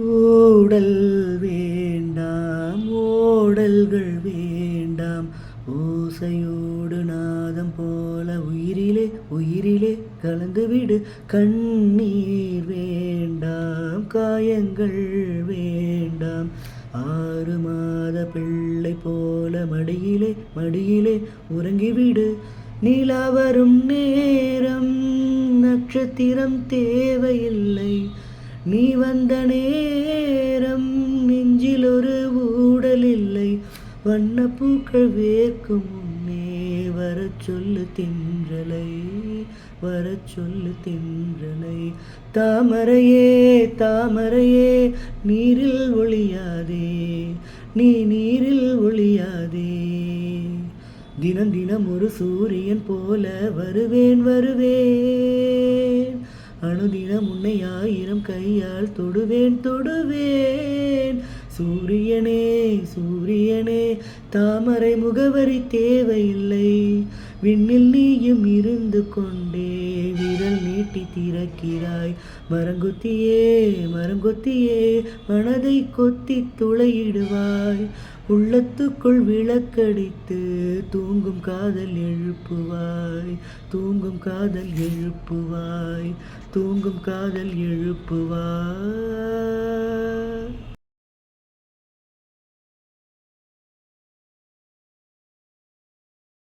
ஊடல் வேண்டாம் ஓடல்கள் வேண்டாம், ஓசையோடு நாதம் போல உயிரிலே உயிரிலே கலந்துவிடு. கண்ணீர் வேண்டாம் காயங்கள் வேண்டாம், 6 மாத பிள்ளை போல மடியிலே மடியிலே உறங்கிவிடு. நிலா வரும் நேரம் நட்சத்திரம் தேவையில்லை, நீ வந்த நேரம் நெஞ்சில் ஒரு ஊடல் இல்லை. வண்ணப்பூக்கள் வேர்க்கும் முன்னே வரச் சொல்லு தென்றலை, வரச் சொல்லு தென்றலை. தாமரையே தாமரையே நீரில் ஒளியாதே, நீ நீரில் ஒளியாதே. தினம் தினம் ஒரு சூரியன் போல வருவேன் வருவேன், அனுதினம் உன்னை 1000 கையால் தொடுவேன் தொடுவேன். சூரியனே சூரியனே தாமரை முகவரி தேவையில்லை, விண்ணில் நீயும் இருந்து கொண்டே விரல் நீட்டி திறக்கிறாய். மரங்கொத்தியே மரங்கொத்தியே மனதை கொத்தி துளையிடுவாய், உள்ளத்துக்குள் விளக்கடித்து தூங்கும் காதல் எழுப்புவாய், தூங்கும் காதல் எழுப்புவாய், தூங்கும் காதல் எழுப்புவாய்.